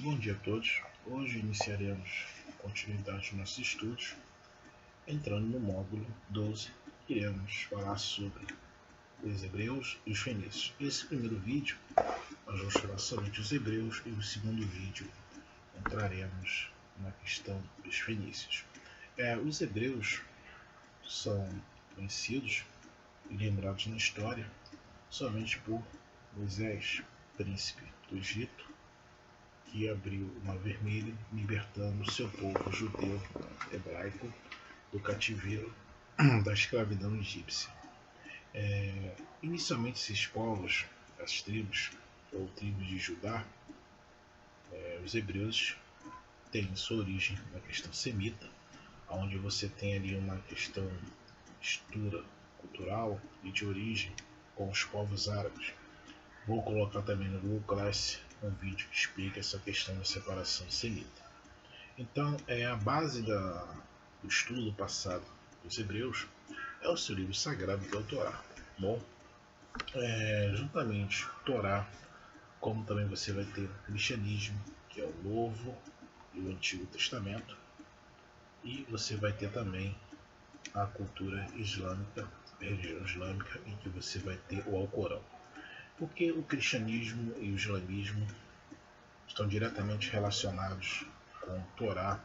Bom dia a todos. Hoje iniciaremos a continuidade dos nossos estudos, entrando no módulo 12, iremos falar sobre os hebreus e os fenícios. Esse primeiro vídeo nós vamos falar somente dos hebreus e no segundo vídeo entraremos na questão dos fenícios. Os hebreus são conhecidos e lembrados na história somente por Moisés, príncipe do Egito, que abriu o Mar Vermelho, libertando seu povo judeu hebraico do cativeiro da escravidão egípcia. Inicialmente esses povos, as tribos ou tribos de Judá, os hebreus têm sua origem na questão semita, onde você tem ali uma questão mistura cultural e de origem com os povos árabes. Vou colocar também no Google Class um vídeo que explica essa questão da separação semita. Então, a base do estudo do passado dos hebreus é o seu livro sagrado, que é o Torá. Bom, juntamente Torá, como também você vai ter o cristianismo, que é o Novo e o Antigo Testamento, e você vai ter também a cultura islâmica, a religião islâmica, em que você vai ter o Alcorão. Porque o cristianismo e o islamismo estão diretamente relacionados com o Torá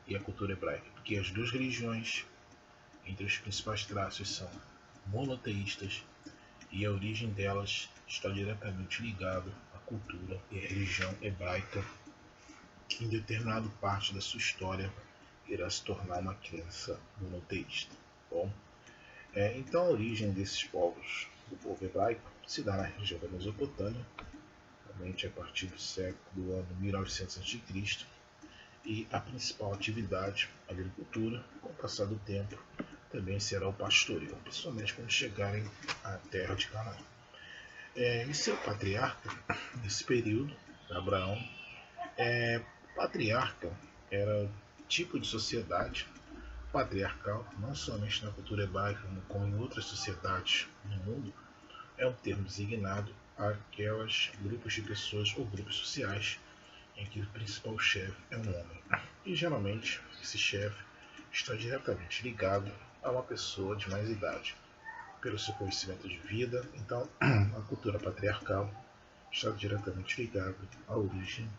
e a cultura hebraica, porque as duas religiões, entre os principais traços, são monoteístas e a origem delas está diretamente ligada à cultura e à religião hebraica, que em determinada parte da sua história irá se tornar uma crença monoteísta. Bom, então a origem desses povos, do povo hebraico, se dá na região da Mesopotâmia, realmente a partir do ano 1900 a.C., e a principal atividade, a agricultura. Com o passar do tempo também será o pastoreio, principalmente quando chegarem à terra de Canaã. E seu patriarca, nesse período, Abraão, patriarca era tipo de sociedade patriarcal, não somente na cultura hebraica, como em outras sociedades no mundo, é um termo designado àquelas grupos de pessoas ou grupos sociais em que o principal chefe é um homem. E geralmente esse chefe está diretamente ligado a uma pessoa de mais idade, pelo seu conhecimento de vida. Então a cultura patriarcal está diretamente ligada à origem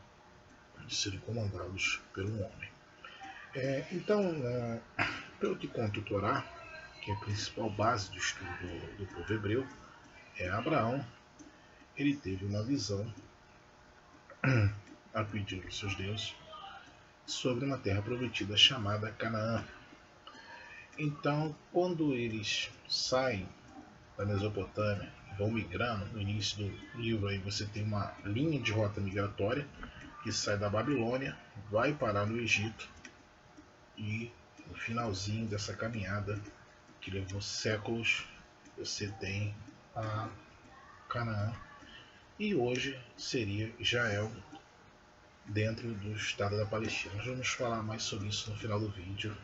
de serem comandados pelo homem. Pelo que conta o Torá, que é a principal base do estudo do povo hebreu, Abraão, ele teve uma visão a pedido dos seus deuses sobre uma terra prometida chamada Canaã. Então, quando eles saem da Mesopotâmia, vão migrando, no início do livro aí você tem uma linha de rota migratória que sai da Babilônia, vai parar no Egito, e no finalzinho dessa caminhada, que levou séculos, você tem a Canaã, e hoje seria Israel, dentro do estado da Palestina. Nós vamos falar mais sobre isso no final do vídeo,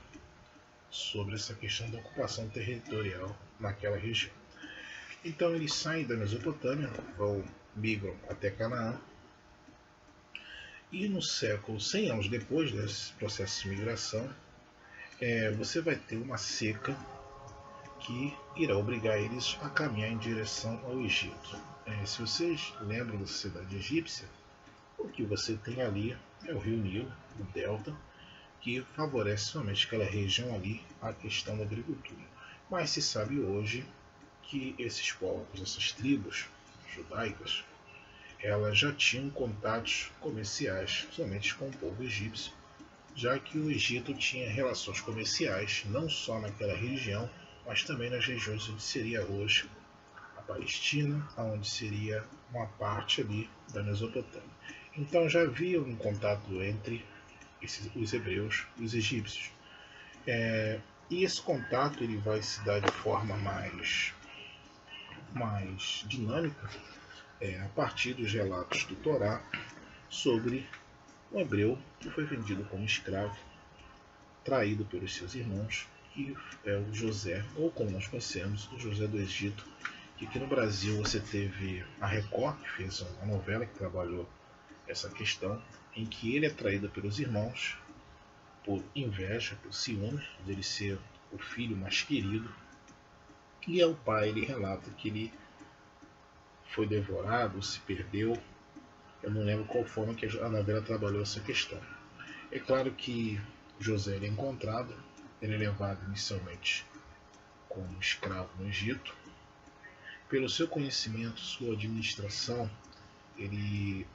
sobre essa questão da ocupação territorial naquela região. Então eles saem da Mesopotâmia, migram até Canaã, e no século 100 anos depois desse processo de migração, você vai ter uma seca que irá obrigar eles a caminhar em direção ao Egito. Se vocês lembram da sociedade egípcia, o que você tem ali é o rio Nilo, o delta, que favorece somente aquela região ali a questão da agricultura. Mas se sabe hoje que esses povos, essas tribos judaicas, elas já tinham contatos comerciais somente com o povo egípcio, já que o Egito tinha relações comerciais não só naquela região, mas também nas regiões onde seria hoje a Palestina, onde seria uma parte ali da Mesopotâmia. Então já havia um contato entre os hebreus e os egípcios. E esse contato ele vai se dar de forma mais dinâmica a partir dos relatos do Torá sobre um hebreu que foi vendido como escravo, traído pelos seus irmãos, que é o José, ou como nós conhecemos, o José do Egito, que aqui no Brasil você teve a Record, que fez uma novela que trabalhou essa questão, em que ele é traído pelos irmãos por inveja, por ciúme, dele ser o filho mais querido. E ao pai ele relata que ele foi devorado, se perdeu. Eu não lembro qual forma que a novela trabalhou essa questão. É claro que José é encontrado, ele é levado inicialmente como escravo no Egito. Pelo seu conhecimento, sua administração,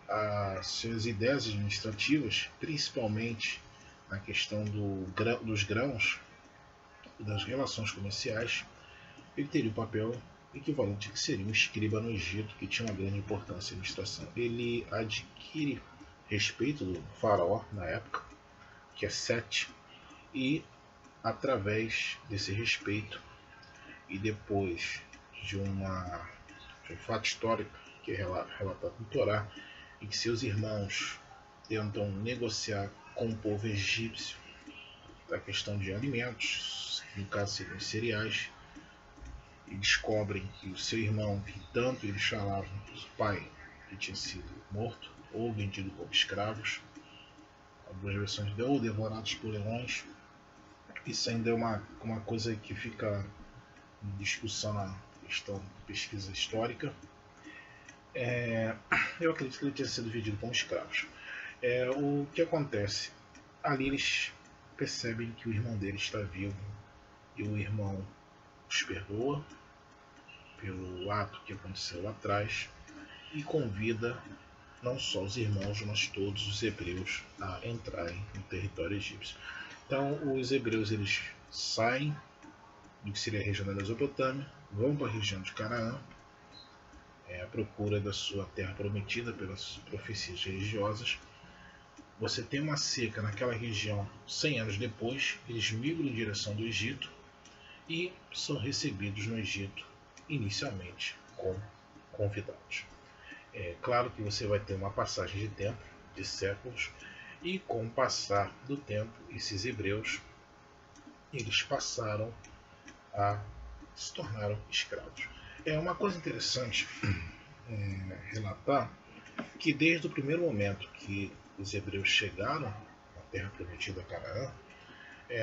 as suas ideias administrativas, principalmente na questão dos grãos e das relações comerciais, ele teria o papel equivalente que seria um escriba no Egito, que tinha uma grande importância na administração. Ele adquire respeito do faraó na época, que é Sete, e através desse respeito e depois de um fato histórico que é relatado no Torá, em que seus irmãos tentam negociar com o povo egípcio a questão de alimentos, no caso seriam cereais, e descobrem que o seu irmão, que tanto eles chamavam o pai, que tinha sido morto ou vendido como escravos, algumas versões ou devorados por leões. Isso ainda é uma coisa que fica em discussão na questão de pesquisa histórica. Eu acredito que ele tenha sido vendido como escravos. O que acontece? Ali eles percebem que o irmão dele está vivo e o irmão os perdoa pelo ato que aconteceu lá atrás e convida não só os irmãos, mas todos os hebreus a entrarem no território egípcio. Então os hebreus eles saem do que seria a região da Mesopotâmia, vão para a região de Canaã, à procura da sua terra prometida pelas profecias religiosas. Você tem uma seca naquela região 100 anos depois, eles migram em direção do Egito e são recebidos no Egito inicialmente como convidados. É claro que você vai ter uma passagem de tempo, de séculos, e com o passar do tempo, esses hebreus eles passaram a se tornaram escravos. É uma coisa interessante relatar que desde o primeiro momento que os hebreus chegaram à terra prometida Canaã,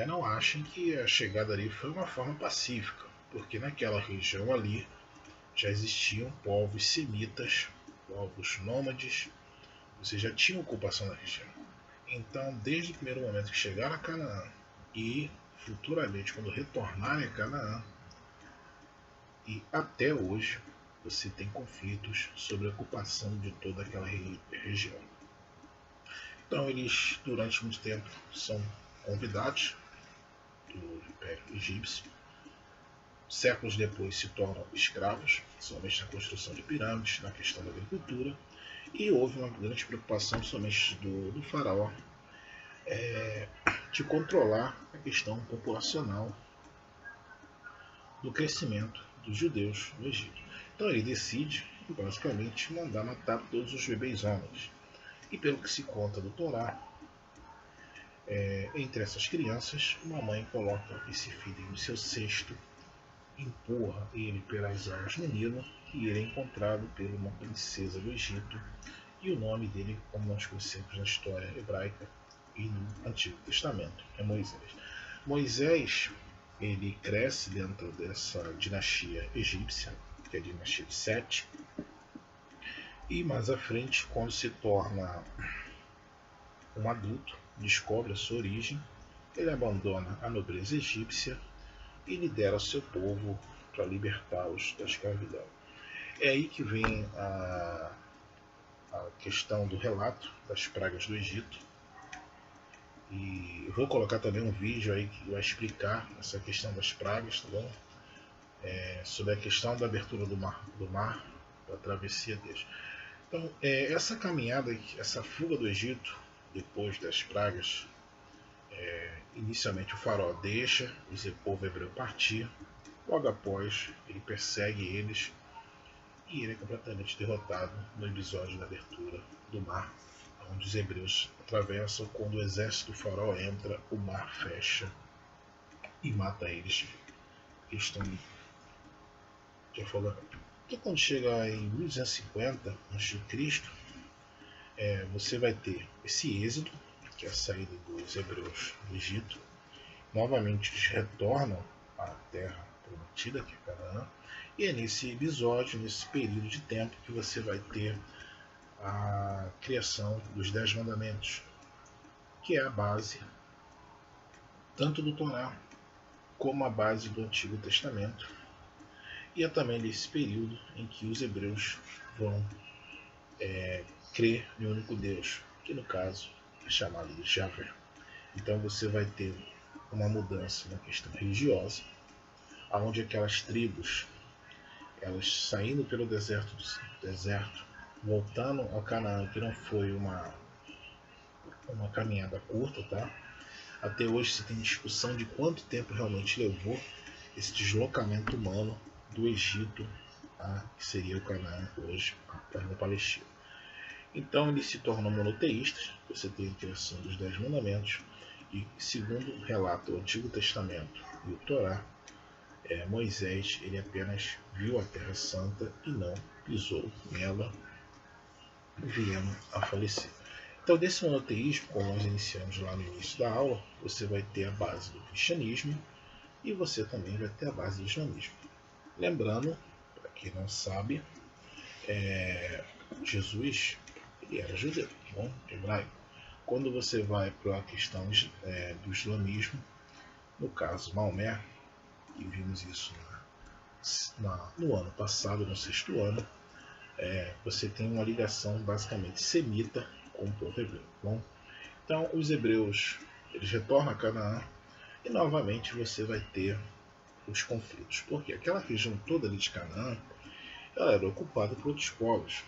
não achem que a chegada ali foi uma forma pacífica, porque naquela região ali já existiam povos semitas, povos nômades, você já tinha ocupação da região. Então, desde o primeiro momento que chegaram a Canaã e futuramente quando retornarem a Canaã, e até hoje você tem conflitos sobre a ocupação de toda aquela região. Então eles, durante muito tempo, são convidados do Império Egípcio. Séculos depois se tornam escravos, somente na construção de pirâmides, na questão da agricultura. E houve uma grande preocupação somente do faraó de controlar a questão populacional do crescimento dos judeus no Egito. Então ele decide, basicamente, mandar matar todos os bebês homens. E pelo que se conta do Torá, entre essas crianças, uma mãe coloca esse filho no seu cesto, empurra ele pelas águas no Nilo e ele é encontrado por uma princesa do Egito. E o nome dele, como nós conhecemos na história hebraica e no Antigo Testamento, é Moisés. Moisés ele cresce dentro dessa dinastia egípcia, que é a dinastia de Sete, e mais à frente, quando se torna um adulto, descobre a sua origem, ele abandona a nobreza egípcia e lidera seu povo para libertá-los da escravidão. É aí que vem a questão do relato das pragas do Egito. E eu vou colocar também um vídeo aí que vai explicar essa questão das pragas, tá bom? Sobre a questão da abertura do mar, da travessia deles. Então, essa caminhada, essa fuga do Egito, depois das pragas, inicialmente o faraó deixa o povo hebreu partir, logo após ele persegue eles e ele é completamente derrotado no episódio da abertura do mar, onde os hebreus atravessam. Quando o exército do faraó entra, o mar fecha e mata eles. Eles estão de afogamento. E quando chega em 1250 a.C., você vai ter esse êxodo, que é a saída dos hebreus do Egito. Novamente eles retornam à terra prometida, que é Canaã. E é nesse episódio, nesse período de tempo, que você vai ter a criação dos 10 mandamentos, que é a base tanto do Torá como a base do Antigo Testamento. E é também nesse período em que os hebreus vão crer em um único Deus, que no caso é chamado de Javé. Então você vai ter uma mudança na questão religiosa, onde aquelas tribos, elas saindo pelo deserto, voltando ao Canaã, que não foi uma caminhada curta, tá? Até hoje se tem discussão de quanto tempo realmente levou esse deslocamento humano do Egito a que seria o Canaã hoje, a terra Palestina. Então eles se tornam monoteístas. Você tem a criação dos 10 mandamentos, e segundo relata o Antigo Testamento e o Torá, Moisés ele apenas viu a Terra Santa e não pisou nela, vindo a falecer. Então, desse monoteísmo, como nós iniciamos lá no início da aula, você vai ter a base do cristianismo e você também vai ter a base do islamismo. Lembrando, para quem não sabe, Jesus ele era judeu, bom, hebraico. Quando você vai para a questão do islamismo, no caso Maomé, e vimos isso no ano passado, no 6º ano, você tem uma ligação basicamente semita com o povo hebreu. Bom, então os hebreus eles retornam a Canaã e novamente você vai ter os conflitos, porque aquela região toda ali de Canaã ela era ocupada por outros povos,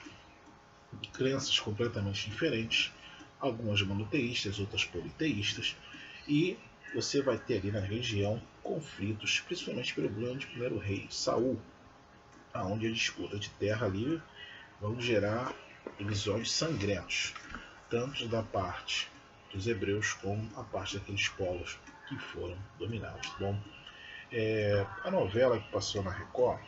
de crenças completamente diferentes, algumas monoteístas, outras politeístas, e você vai ter ali na região conflitos, principalmente pelo grande primeiro rei, Saul, aonde a disputa de terra ali vão gerar episódios sangrentos, tanto da parte dos hebreus como a parte daqueles povos que foram dominados. Bom, a novela que passou na Record,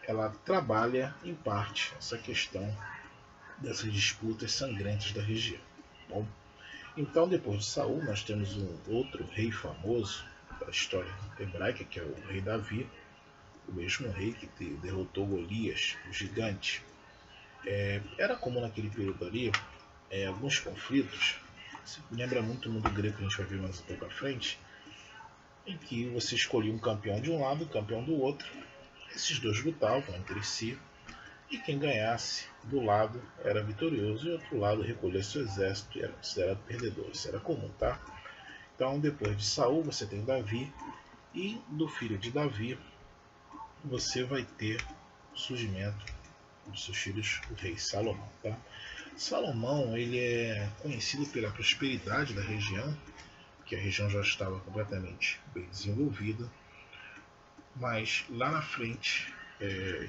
ela trabalha em parte essa questão dessas disputas sangrentas da região. Bom, então depois de Saul nós temos um outro rei famoso da história hebraica, que é o rei Davi, o mesmo rei que derrotou Golias, o gigante. Era comum naquele período ali alguns conflitos, se lembra muito do mundo grego que a gente vai ver mais um pouco à frente, em que você escolhia um campeão de um lado e um campeão do outro. Esses dois lutavam entre si e quem ganhasse do lado era vitorioso e o outro lado recolhia seu exército e era considerado perdedor. Isso era comum, tá? Então depois de Saul você tem Davi, e do filho de Davi você vai ter o surgimento dos seus filhos, o rei Salomão, tá? Salomão ele é conhecido pela prosperidade da região, que a região já estava completamente bem desenvolvida, mas lá na frente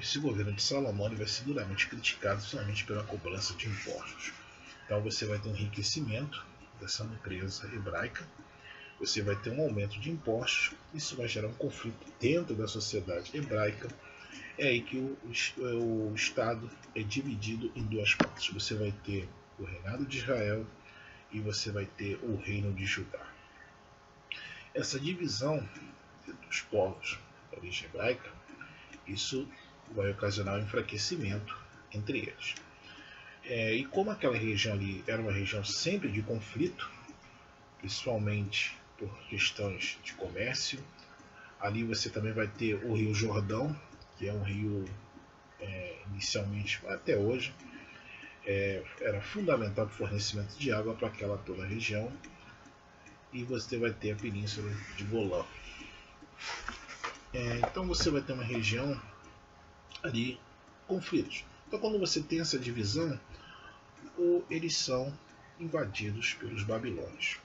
esse governo de Salomão vai ser duramente criticado somente pela cobrança de impostos. Então você vai ter um enriquecimento dessa empresa hebraica, você vai ter um aumento de impostos, isso vai gerar um conflito dentro da sociedade hebraica. É aí que o Estado é dividido em duas partes. Você vai ter o reinado de Israel e você vai ter o reino de Judá. Essa divisão dos povos da origem hebraica, isso vai ocasionar um enfraquecimento entre eles. E como aquela região ali era uma região sempre de conflito, principalmente por questões de comércio, ali você também vai ter o Rio Jordão, que é um rio inicialmente, até hoje, era fundamental para o fornecimento de água para aquela toda a região, e você vai ter a península de Golã. Então você vai ter uma região ali, conflitos. Então quando você tem essa divisão, eles são invadidos pelos babilônios.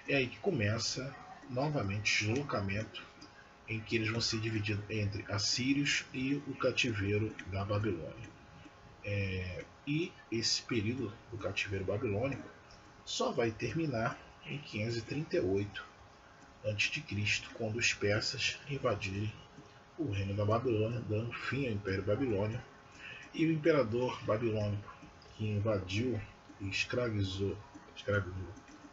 É aí que começa novamente o deslocamento, em que eles vão ser divididos entre assírios e o cativeiro da Babilônia. E esse período do cativeiro babilônico só vai terminar em 538 a.C., quando os persas invadirem o reino da Babilônia, dando fim ao Império Babilônio, e o imperador babilônico que invadiu e escravizou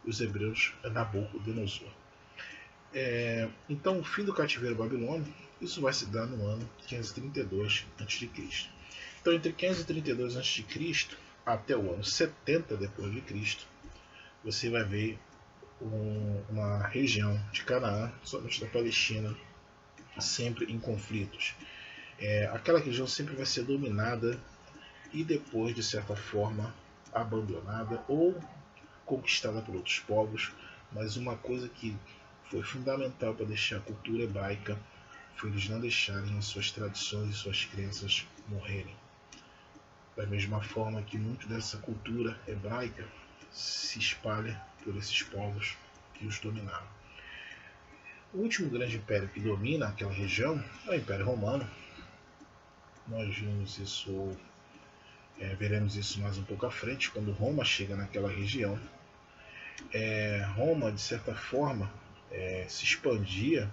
os hebreus é Nabucodonosor. Então, o fim do cativeiro babilônico, isso vai se dar no ano 532 a.C. Então, entre 532 a.C. até o ano 70 depois de Cristo, você vai ver uma região de Canaã, somente da Palestina, sempre em conflitos. Aquela região sempre vai ser dominada e depois, de certa forma, abandonada ou conquistada por outros povos, mas uma coisa que foi fundamental para deixar a cultura hebraica foi eles não deixarem as suas tradições e suas crenças morrerem. Da mesma forma que muito dessa cultura hebraica se espalha por esses povos que os dominaram. O último grande império que domina aquela região é o Império Romano. Nós veremos isso mais um pouco à frente, quando Roma chega naquela região. Roma, de certa forma, se expandia,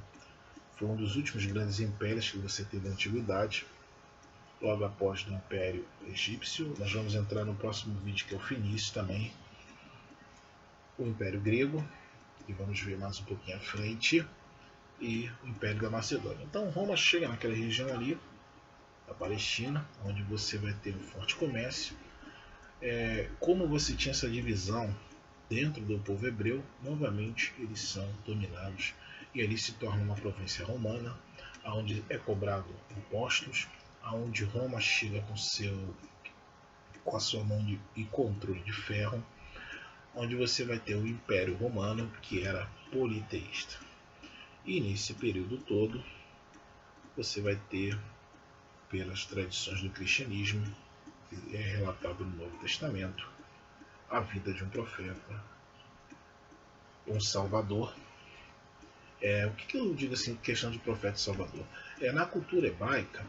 foi um dos últimos grandes impérios que você teve na Antiguidade, logo após do Império Egípcio. Nós vamos entrar no próximo vídeo, que é o Fenício também, o Império Grego, que vamos ver mais um pouquinho à frente, e o Império da Macedônia. Então Roma chega naquela região ali, da Palestina, onde você vai ter um forte comércio. Como você tinha essa divisão dentro do povo hebreu, novamente eles são dominados e ali se torna uma província romana, onde é cobrado impostos, onde Roma chega com a sua mão e controle de ferro, onde você vai ter o Império Romano, que era politeísta. E nesse período todo, você vai ter, pelas tradições do cristianismo, que é relatado no Novo Testamento, a vida de um profeta, um salvador. O que eu digo assim, questão de profeta e salvador? Na cultura hebraica,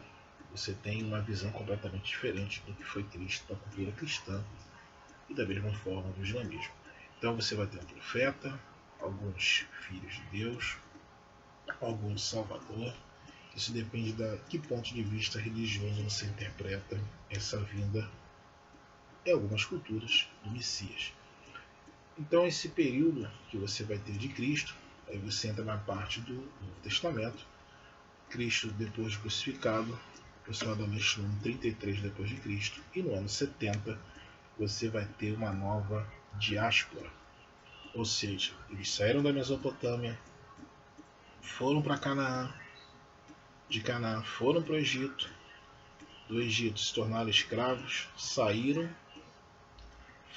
você tem uma visão completamente diferente do que foi Cristo na cultura cristã e da mesma forma do islamismo. Então você vai ter um profeta, alguns filhos de Deus, algum salvador. Isso depende de que ponto de vista religioso você interpreta essa vinda em algumas culturas do Messias. Então esse período que você vai ter de Cristo, aí você entra na parte do Novo Testamento. Cristo, depois de crucificado, aproximadamente no ano 33 depois de Cristo, e no ano 70 você vai ter uma nova diáspora. Ou seja, eles saíram da Mesopotâmia, foram para Canaã, de Canaã foram para o Egito, do Egito se tornaram escravos, saíram,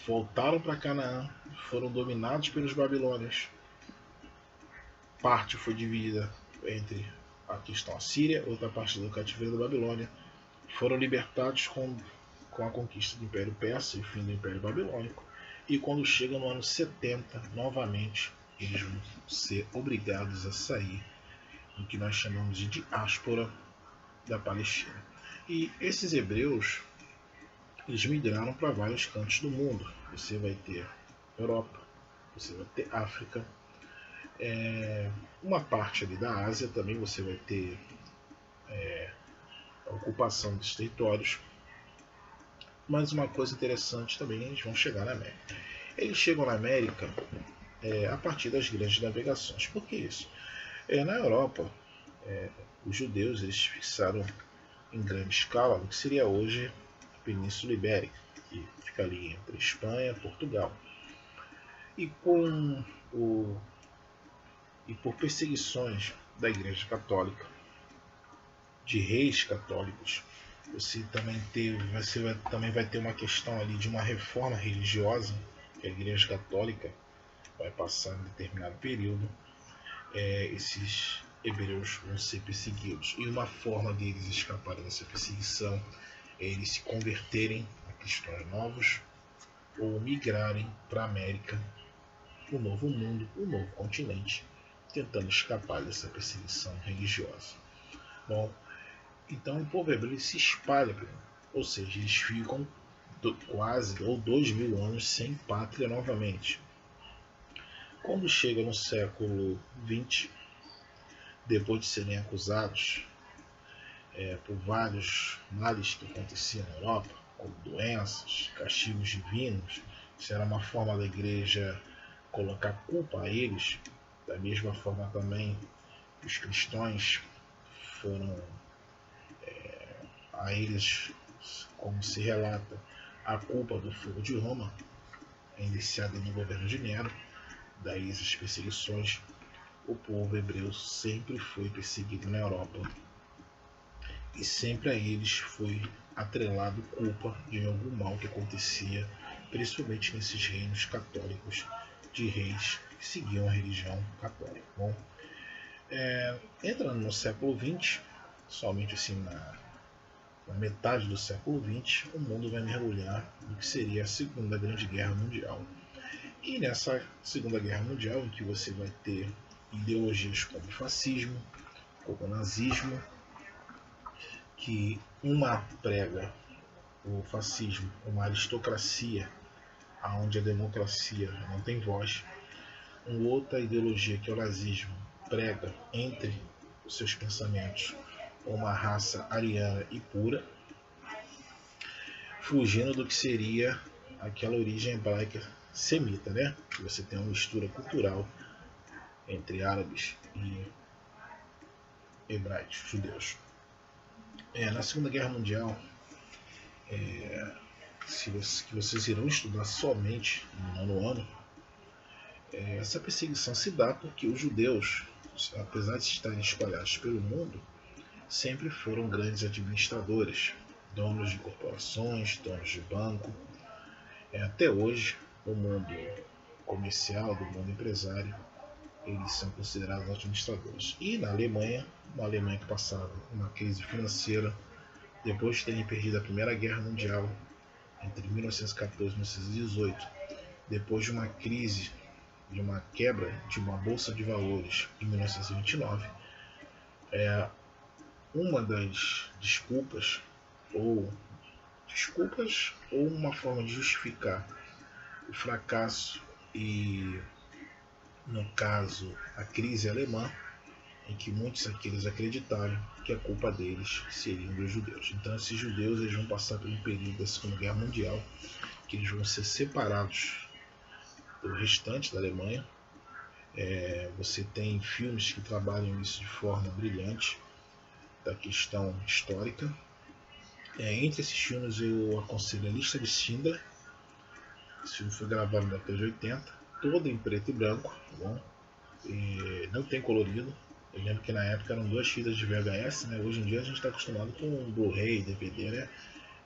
voltaram para Canaã, foram dominados pelos babilônios. Parte foi dividida entre a questão assíria, outra parte do cativeiro da Babilônia. Foram libertados com a conquista do Império Persa e o fim do Império Babilônico. E quando chega no ano 70, novamente, eles vão ser obrigados a sair do que nós chamamos de diáspora da Palestina. E esses hebreus, eles migraram para vários cantos do mundo. Você vai ter Europa, você vai ter África, uma parte ali da Ásia também você vai ter a ocupação dos territórios. Mas uma coisa interessante também, eles vão chegar na América. Eles chegam na América a partir das grandes navegações. Por que isso? Na Europa, os judeus eles fixaram em grande escala o que seria hoje a Península Ibérica, que fica ali entre Espanha e Portugal. E por perseguições da Igreja Católica, de reis católicos, você também vai ter uma questão ali de uma reforma religiosa que a Igreja Católica vai passar em determinado período. Esses hebreus vão ser perseguidos, e uma forma deles escaparem dessa perseguição é eles se converterem a cristãos novos ou migrarem para a América, o novo mundo, o novo continente, tentando escapar dessa perseguição religiosa. Bom, então o povo hebreu se espalha, ou seja, eles ficam quase ou 2000 anos sem pátria novamente. Quando chega no século XX, depois de serem acusados por vários males que aconteciam na Europa, como doenças, castigos divinos. Isso era uma forma da igreja colocar culpa a eles. Da mesma forma também os cristãos foram a eles, como se relata, a culpa do fogo de Roma, iniciada no governo de Nero. Daí as perseguições. O povo hebreu sempre foi perseguido na Europa e sempre a eles foi atrelado culpa de algum mal que acontecia, principalmente nesses reinos católicos de reis que seguiam a religião católica. Bom, entrando no século XX, somente assim na metade do século XX, o mundo vai mergulhar no que seria a Segunda Grande Guerra Mundial. E nessa Segunda Guerra Mundial, em que você vai ter ideologias como o fascismo, como o nazismo, que uma prega o fascismo, uma aristocracia, onde a democracia não tem voz. Uma outra ideologia, que é o nazismo, prega entre os seus pensamentos uma raça ariana e pura, fugindo do que seria aquela origem hebraica semita, né? Que você tem uma mistura cultural entre árabes e hebraicos, judeus. Na Segunda Guerra Mundial, que vocês irão estudar somente no nono ano, essa perseguição se dá porque os judeus, apesar de estarem espalhados pelo mundo, sempre foram grandes administradores, donos de corporações, donos de banco. Até hoje, no mundo comercial, do mundo empresário, eles são considerados administradores. E na Alemanha, uma Alemanha que passava uma crise financeira, depois de terem perdido a Primeira Guerra Mundial, entre 1914 e 1918, depois de uma crise, de uma quebra de uma bolsa de valores em 1929, uma das desculpas ou uma forma de justificar o fracasso e, no caso, a crise alemã, em que muitos aqueles acreditaram que a culpa deles seria dos judeus. Então esses judeus eles vão passar por um período da Segunda Guerra Mundial, que eles vão ser separados do restante da Alemanha. Você tem filmes que trabalham isso de forma brilhante, da questão histórica. Entre esses filmes eu aconselho A Lista de Schindler. Esse filme foi gravado na década de 80, todo em preto e branco, tá bom? Não tem colorido. Eu lembro que na época eram 2 fitas de VHS, né? Hoje em dia a gente está acostumado com Blu-ray, DVD, né?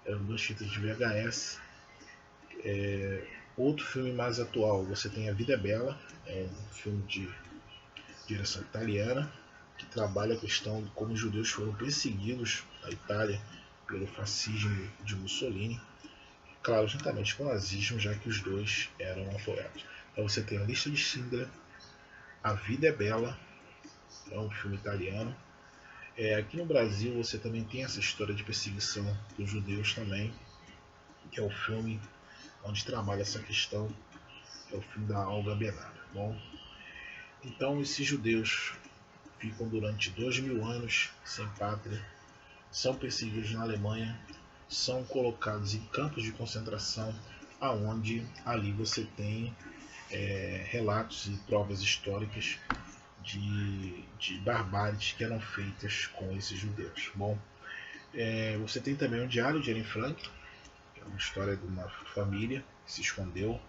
Eram 2 fitas de VHS. Outro filme mais atual, você tem A Vida é Bela, é um filme de direção italiana, que trabalha a questão de como os judeus foram perseguidos na Itália pelo fascismo de Mussolini, claro, juntamente com o nazismo, já que os dois eram apoiados. Então você tem A Lista de Schindler, A Vida é Bela, é um filme italiano. Aqui no Brasil você também tem essa história de perseguição dos judeus também, que é o filme onde trabalha essa questão, é o filme da Olga Benário. Bom, então esses judeus ficam durante 2000 anos sem pátria, são perseguidos na Alemanha, são colocados em campos de concentração, aonde ali você tem relatos e provas históricas de barbáries que eram feitas com esses judeus. Bom, você tem também o Diário de Anne Frank, que é uma história de uma família que se escondeu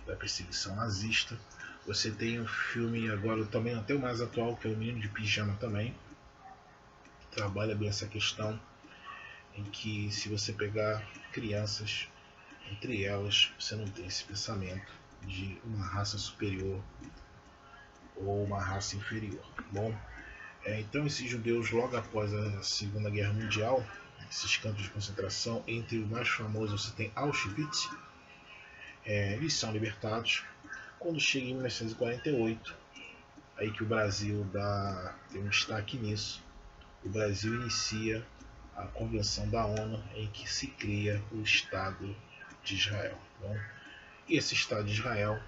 da perseguição nazista. Você tem um filme agora também até o mais atual, que é O Menino de Pijama também, que trabalha bem essa questão, em que se você pegar crianças, entre elas você não tem esse pensamento de uma raça superior ou uma raça inferior. Bom, então esses judeus, logo após a Segunda Guerra Mundial, esses campos de concentração, entre os mais famosos você tem Auschwitz, eles são libertados. Quando chega em 1948, aí que o Brasil tem um destaque nisso, o Brasil inicia a Convenção da ONU, em que se cria o Estado de Israel. Bom, e esse Estado de Israel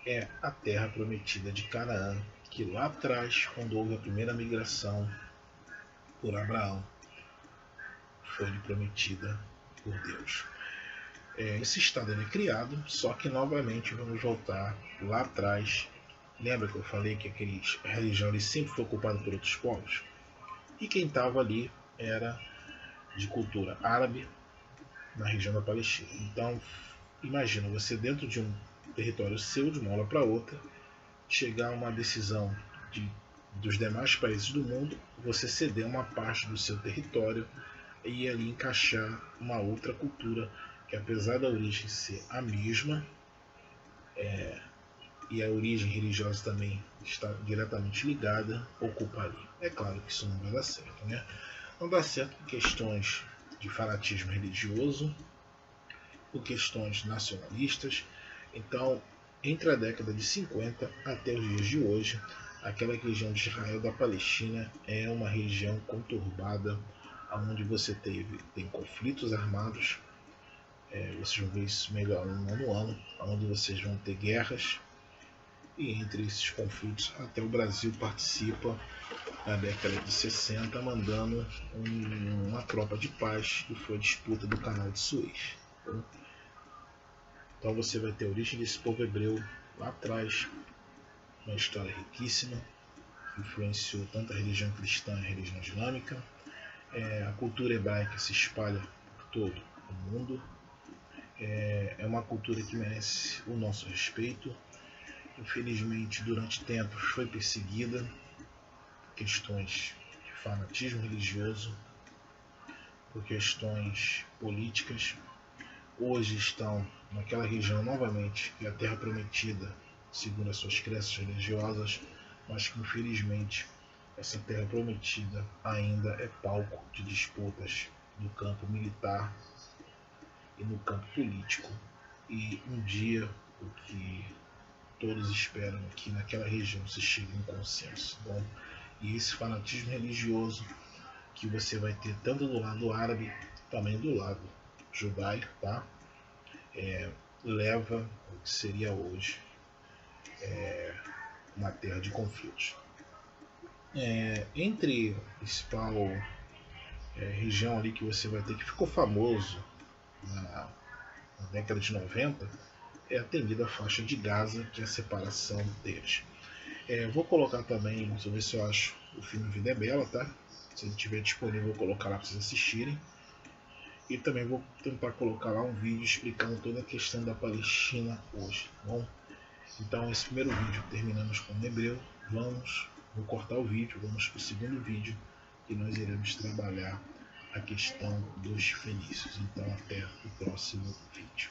é a terra prometida de Canaã, que lá atrás, quando houve a primeira migração por Abraão, foi-lhe prometida por Deus. Esse Estado ele é criado, só que novamente vamos voltar lá atrás. Lembra que eu falei que a religião ele sempre foi ocupada por outros povos? E quem estava ali era de cultura árabe na região da Palestina. Então, imagina você dentro de um território seu, de uma hora para outra, chegar a uma decisão dos demais países do mundo, você ceder uma parte do seu território e ali encaixar uma outra cultura que, apesar da origem ser a mesma, e a origem religiosa também está diretamente ligada, ocupa ali. É claro que isso não vai dar certo, né? Não dá certo por questões de fanatismo religioso, por questões nacionalistas. Então, entre a década de 50 até os dias de hoje, aquela região de Israel da Palestina é uma região conturbada, onde você tem conflitos armados. Vocês vão ver isso melhor no ano, onde vocês vão ter guerras, e entre esses conflitos até o Brasil participa na década de 60, mandando uma tropa de paz, que foi a disputa do canal de Suez. Então você vai ter a origem desse povo hebreu lá atrás, uma história riquíssima, que influenciou tanto a religião cristã e a religião islâmica. A cultura hebraica se espalha por todo o mundo. É uma cultura que merece o nosso respeito. Infelizmente, durante tempos foi perseguida, questões de fanatismo religioso, por questões políticas. Hoje estão naquela região novamente, que é a Terra Prometida, segundo as suas crenças religiosas, mas que infelizmente essa Terra Prometida ainda é palco de disputas no campo militar e no campo político. E um dia o que todos esperam é que naquela região se chegue a um consenso. Bom, e esse fanatismo religioso que você vai ter tanto do lado árabe, também do lado judaico, tá? Leva o que seria hoje uma terra de conflitos. Entre a principal região ali que você vai ter, que ficou famoso na década de 90, é a temida faixa de Gaza, que é a separação deles. Vou colocar também, vamos ver se eu acho o filme Vida é Bela, tá? Se ele estiver disponível, vou colocar lá para vocês assistirem. E também vou tentar colocar lá um vídeo explicando toda a questão da Palestina hoje, tá bom? Então, esse primeiro vídeo terminamos com o hebreu. Vou cortar o vídeo, vamos para o segundo vídeo e nós iremos trabalhar a questão dos fenícios. Então, até o próximo vídeo.